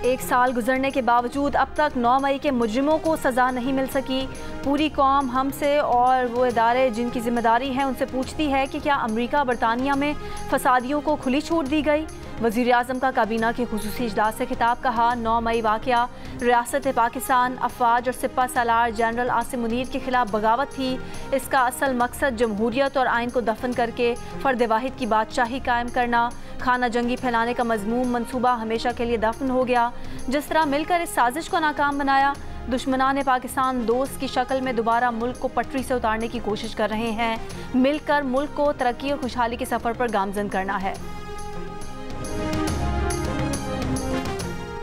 एक साल गुजरने के बावजूद अब तक 9 मई के मुजरिमों को सज़ा नहीं मिल सकी। पूरी कौम हमसे और वो इदारे जिनकी जिम्मेदारी है उनसे पूछती है कि क्या अमरीका बरतानिया में फसादियों को खुली छूट दी गई। वज़ीर आज़म का काबीना के खुसूसी इजलास से खिताब। कहा 9 मई वाक़या रियासत पाकिस्तान अफवाज और सिपा सालार जनरल आसिम मुनीर के खिलाफ बगावत थी। इसका असल मकसद जमहूरियत और आइन को दफन करके फ़र्द वाहिद की बादशाही कायम करना। खाना जंगी फैलाने का मजमूम मनसूबा हमेशा के लिए दफन हो गया। जिस तरह मिलकर इस साजिश को नाकाम बनाया, दुश्मनान पाकिस्तान दोस्त की शक्ल में दोबारा मुल्क को पटरी से उतारने की कोशिश कर रहे हैं। मिलकर मुल्क को तरक्की और खुशहाली के सफ़र पर गामजन करना है।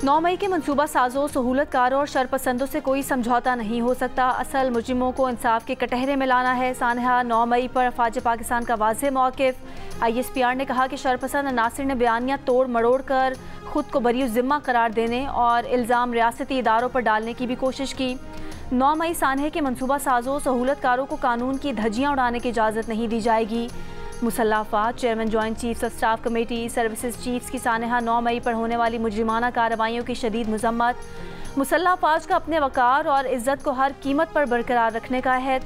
9 मई के मनसूबा साजों, सहूलतकारों और शरपसंदों से कोई समझौता नहीं हो सकता। असल मुजरिमों को इंसाफ के कटहरे में लाना है। सानहा 9 मई पर अफवाज पाकिस्तान का वाज़ेह मौक़िफ़। ISPR ने कहा कि शरपसंद अनासिर ने बयानिया तोड़ मरोड़ कर खुद को बरी ज़िम्मा करार देने और इल्ज़ाम रियासती इदारों पर डालने की भी कोशिश की। 9 मई सानहे के मनसूबा साजों, सहूलतकारों को कानून की धज्जियाँ उड़ाने की इजाज़त नहीं दी जाएगी। मुसल्लह अफ़वाज chairman joint chiefs of staff committee services chiefs की सानहा 9 मई पर होने वाली मुजरिमाना कार्रवाइयों की शदीद मज़म्मत। मुसल्लह अफ़वाज का अपने वक़ार और इज़्ज़त को हर कीमत पर बरकरार रखने का अहद।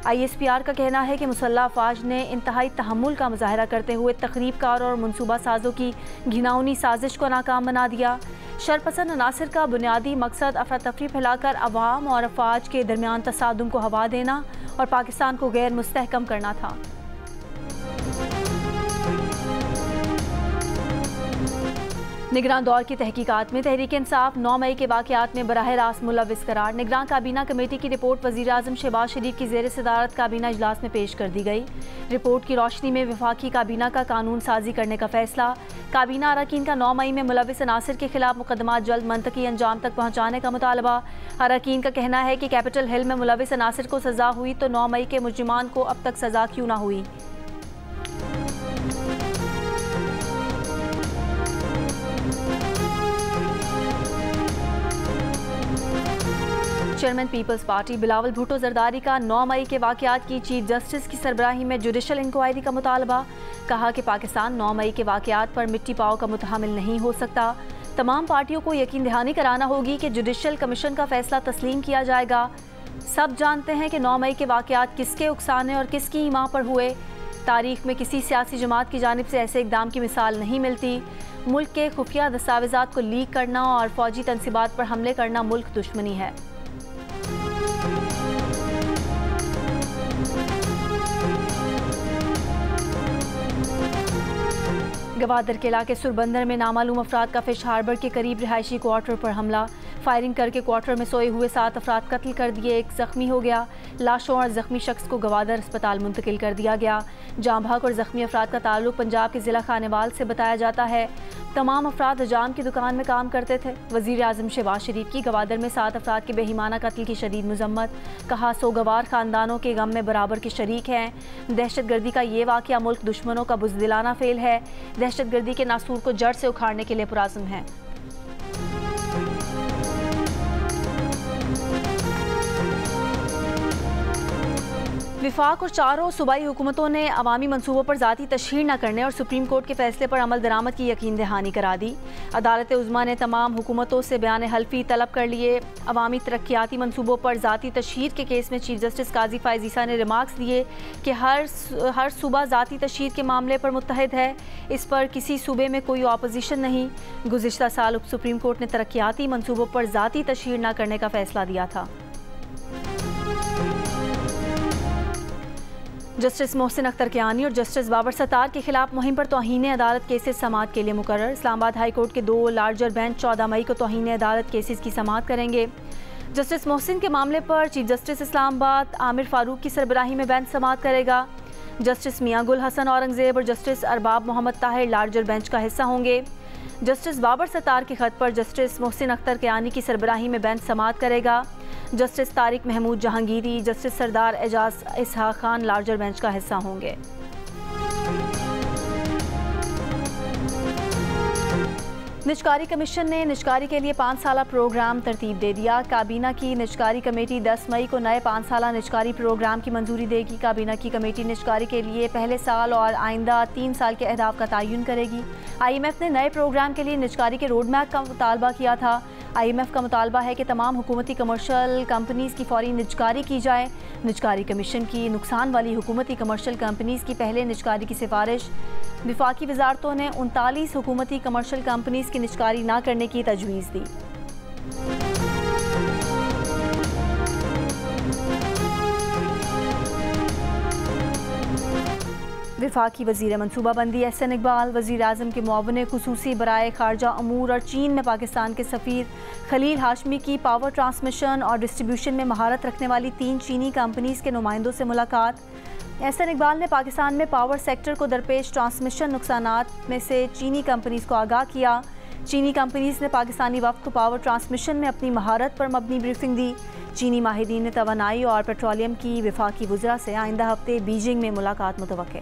ISPR का कहना है कि मुसल्लह अफ़वाज ने इंतहाई तहम्मुल का मुज़ाहरा करते हुए तख़रीबकार और मनसूबा साजों की घिनौनी साजिश को नाकाम बना दिया। शरपसंद अनासिर का बुनियादी मकसद अफरा तफरी फैलाकर अवाम और अफ़वाज के दरमियान तसादुम को हवा देना और पाकिस्तान को गैर मुस्तहकम करना था। निगरान दौर की तहकीकात में तहरीक इंसाफ 9 मई के वाक़यात में बराह रास्त मुलव्विस करार। निगरान काबीना कमेटी की रिपोर्ट वज़ीर आज़म शहबाज शरीफ की ज़ेर सदारत काबीना इजलास में पेश कर दी गई। रिपोर्ट की रोशनी में वफाकी काबीना का कानून साजी करने का फैसला। काबीना अरकान का 9 मई में मुलव्विस अनासिर के खिलाफ मुकदमा जल्द मंतकी अंजाम तक पहुँचाने का मुतालबा। अरकान का कहना है कि कैपिटल हिल में मुलव्विस अनासिर को सज़ा हुई तो 9 मई के मुजरिमान को अब तक सज़ा क्यों ना हुई। Chairman peoples party Bilawal Bhutto Zardari का 9 मई के वाक़यात की चीफ जस्टिस की सरबराही में जुडिशल इंक्वायरी का मुतालबा। कहा कि पाकिस्तान 9 मई के वाक़यात पर मिट्टी पाव का मुतहमिल नहीं हो सकता। तमाम पार्टियों को यकीन दहानी कराना होगी कि जुडिशल कमीशन का फैसला तस्लीम किया जाएगा। सब जानते हैं कि 9 मई के वाक़यात किसके उकसाने और किसकी ईमा पर हुए। तारीख में किसी सियासी जमात की जानिब से ऐसे इक़दाम की मिसाल नहीं मिलती। मुल्क के खुफिया दस्तावेज़ात को लीक करना और फौजी तनसीबात पर हमले करना मुल्क दुश्मनी है। गवादर के इलाके सुरबंदर में नामालूम अफराद का फिश हार्बर के करीब रिहायशी क्वार्टर पर हमला। फायरिंग करके क्वार्टर में सोए हुए 7 अफराद कत्ल कर दिए, एक ज़ख्मी हो गया। लाशों और ज़ख्मी शख्स को गवादर अस्पताल मुंतकिल कर दिया गया। जाँ भाग और ज़ख्मी अफराद का ताल्लुक पंजाब के ज़िला खानेवाल से बताया जाता है। तमाम अफराद हजाम की दुकान में काम करते थे। वज़ीर आज़म शहबाज शरीफ की गवादर में 7 अफराद के बेईमाना कत्ल की शदीद मज़म्मत। कहा सोगवार ख़ानदानों के गम में बराबर के शरीक हैं। दहशतगर्दी का ये वाक़या मुल्क दुश्मनों का बुज़दिलाना फेल है। दहशतगर्दी के नासूर को जड़ से उखाड़ने के लिए पुराज़्म है। विफाक और चारों सूबाई हुकूमतों ने अवामी मनसूबों पर ज़ाती तशहीर न करने और सुप्रीम कोर्ट के फैसले पर अमल दरामद की यकीन दहानी करा दी। अदालत उज़्मा ने तमाम हुकूमतों से बयान हल्फी तलब कर लिए। अवामी तरक्याती मनसूबों पर ज़ाती तशहीर के केस में चीफ जस्टिस काजी फ़ाइज़ ईसा ने रिमार्क्स दिए कि हर सूबा ज़ाती तशहीर के मामले पर मुत्तहिद है। इस पर किसी सूबे में कोई अपोजिशन नहीं। गुज़िश्ता साल सुप्रीम कोर्ट ने तरक्याती मनसूबों पर ज़ाती तशहीर न करने का फैसला दिया था। जस्टिस मोहसिन अख्तर कियानी और जस्टिस बाबर सत्तार के खिलाफ मुहिम पर तौहीन अदालत केसेस समाअत के लिए मुकर्रर। इस्लामाबाद हाई कोर्ट के 2 लार्जर बेंच 14 मई को तौहीन अदालत केसेस की समाअत करेंगे। जस्टिस मोहसिन के मामले पर चीफ जस्टिस इस्लामाबाद आमिर फारूक की सरबराही में बेंच समाअत करेगा। जस्टिस मियां गुल हसन औरंगजेब और justice Arbab Mohammad Tahir larger bench का हिस्सा होंगे। जस्टिस बाबर सत्तार के खत पर जस्टिस मोहसिन अख्तर कियानी की सरबराही में बेंच समाअत करेगा। जस्टिस तारिक महमूद जहांगीरी, जस्टिस सरदार एजाज इसहाक खान लार्जर बेंच का हिस्सा होंगे। निजकारी कमीशन ने निजकारी के लिए 5 साला प्रोग्राम तरतीब दे दिया। काबीना की निजकारी कमेटी 10 मई को नए 5 साला निजकारी प्रोग्राम की मंजूरी देगी। काबीना की कमेटी निजकारी के लिए पहले साल और आइंदा 3 साल के अहदाफ का तयन करेगी। IMF ने नए प्रोग्राम के लिए निजकारी के रोड मैप का मुतालबा किया था। IMF का मुतालबा है कि तमाम हुकूमती कमर्शियल कंपनीज़ की फौरी निजकारी की जाए। निजकारी कमीशन की नुकसान वाली हुकूमती कमर्शियल कंपनीज़ की पहले निजकारी की सिफारिश। विफाकी वजारतों ने 39 हुकूमती कमर्शियल कंपनीज़ की निजकारी न करने की तजवीज़ दी। विफाकी वज़ीर मनसूबाबंदी एहसन इकबाल, वज़ीर आज़म के मुआविन खुसूसी बराए खारजा अमूर और चीन में पाकिस्तान के सफ़ीर खलील हाशमी की पावर ट्रांसमिशन और डिस्ट्रीब्यूशन में महारत रखने वाली 3 चीनी कंपनीज़ के नुमाइंदों से मुलाकात। एहसन इकबाल ने पाकिस्तान में पावर सेक्टर को दरपेश ट्रांसमिशन नुकसानात में से चीनी कंपनीज़ को आगाह किया। चीनी कंपनीज़ ने पाकिस्तानी वफ़द को पावर ट्रांसमिशन में अपनी महारत पर मबनी ब्रीफिंग दी। चीनी माहिदीन ने तवानाई और पेट्रोलियम की विफाकी वज़रा से आइंदा हफ्ते बीजिंग में मुलाकात मुतवक्के।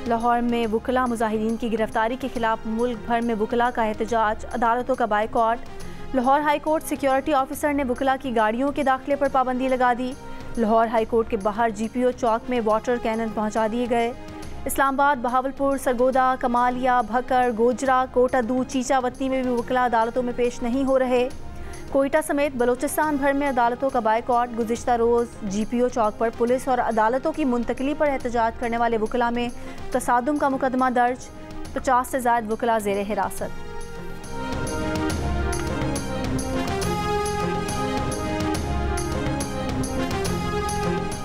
लाहौर में वुकला मुजाहिदीन की गिरफ्तारी के खिलाफ मुल्क भर में वुकला का एहतजाज, अदालतों का boycott. Lahore high court security officer ने वुकला की गाड़ियों के दाखिले पर पाबंदी लगा दी। लाहौर हाई कोर्ट के बाहर GPO चौक में वाटर कैनन पहुंचा दिए गए। इस्लामाबाद, बहावलपुर, सरगोदा, कमालिया, भकर, गोजरा, कोटादू, चीचावती में भी वुकला अदालतों में पेश नहीं हो रहे। कोयटा समेत बलोचिस्तान भर में अदालतों का बायकॉट। गुज़िश्ता रोज़ GPO चौक पर पुलिस और अदालतों की मुंतकली पर एहतजाज करने वाले वुकला में तसादुम का मुकदमा दर्ज। 50 से ज़ायद वुकला ज़ेरे हिरासत।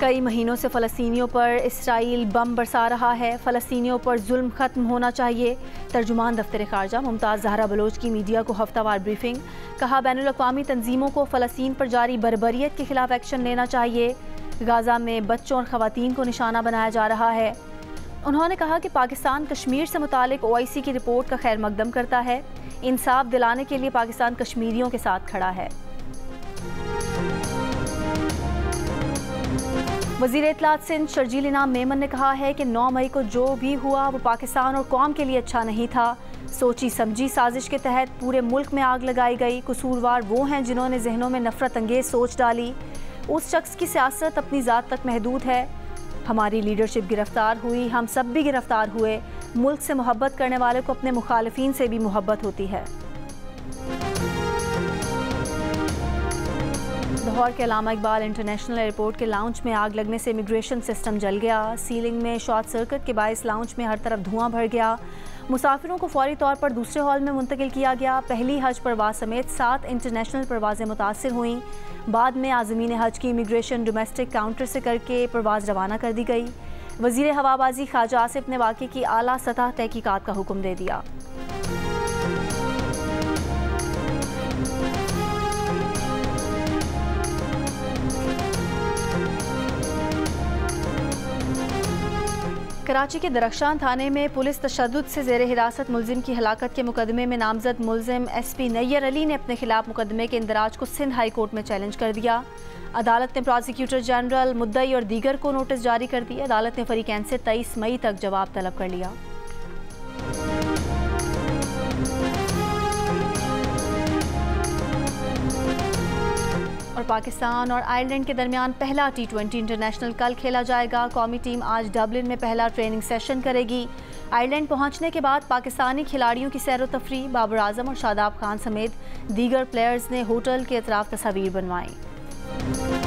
कई महीनों से फ़लस्तीनियों पर इसराइल बम बरसा रहा है। फ़लस्तीनियों पर जुल्म ख़त्म होना चाहिए। तर्जुमान दफ्तर ख़ारजा मुमताज़ ज़हरा बलोच की मीडिया को हफ्तावार ब्रीफिंग। कहा, बैनुल-अक़वामी तंजीमों को फ़लस्तीन पर जारी बर्बरियत के खिलाफ एक्शन लेना चाहिए। गाज़ा में बच्चों और ख़वातीन को निशाना बनाया जा रहा है। उन्होंने कहा कि पाकिस्तान कश्मीर से मुतालिक OIC की रिपोर्ट का खैर मकदम करता है। इंसाफ दिलाने के लिए पाकिस्तान कश्मीरियों के साथ खड़ा है। वज़ीर इत्तलात सिंध शर्जील इनाम मेमन ने कहा है कि 9 मई को जो भी हुआ वो पाकिस्तान और कौम के लिए अच्छा नहीं था। सोची समझी साजिश के तहत पूरे मुल्क में आग लगाई गई। कसूरवार वो हैं जिन्होंने जहनों में नफरत अंगेज सोच डाली। उस शख्स की सियासत अपनी ज़ात तक महदूद है। हमारी लीडरशिप गिरफ्तार हुई, हम सब भी गिरफ्तार हुए। मुल्क से मोहब्बत करने वाले को अपने मुखालिफिन से भी मोहब्बत होती है। लाहौर के अल्लामा इकबाल इंटरनेशनल एयरपोर्ट के लाउंज में आग लगने से इमिग्रेशन सिस्टम जल गया। सीलिंग में शॉर्ट सर्किट के बायस लाउंज में हर तरफ धुआं भर गया। मुसाफिरों को फौरी तौर पर दूसरे हॉल में मुंतकिल किया गया। पहली हज परवाज समेत 7 इंटरनेशनल परवाजें मुतासर हुईं। बाद में आज़मीन हज की इमिग्रेशन डोमेस्टिक काउंटर से करके परवाज रवाना कर दी गई। वज़ीर हवाबाजी ख्वाजा आसिफ ने वाक़े की आला सतह तहकीकात का हुक्म दे दिया। कराची के दरख्शान थाने में पुलिस तशद्दुद से ज़ेरे हिरासत मुलजिम की हलाकत के मुकदमे में नामजद मुलजिम SP नैयर अली ने अपने खिलाफ मुकदमे के इंदराज को सिंध हाई कोर्ट में चैलेंज कर दिया। अदालत ने प्रोसिक्यूटर जनरल, मुद्दई और दीगर को नोटिस जारी कर दिया। अदालत ने फरीकैन से 23 मई तक जवाब तलब कर लिया। और पाकिस्तान और आयरलैंड के दरमियान पहला T20 इंटरनेशनल कल खेला जाएगा। कौमी टीम आज डबलिन में पहला ट्रेनिंग सेशन करेगी। आयरलैंड पहुंचने के बाद पाकिस्तानी खिलाड़ियों की सैर व तफरीह, बाबर आजम और शादाब खान समेत दीगर प्लेयर्स ने होटल के अतराफ तस्वीर बनवाई।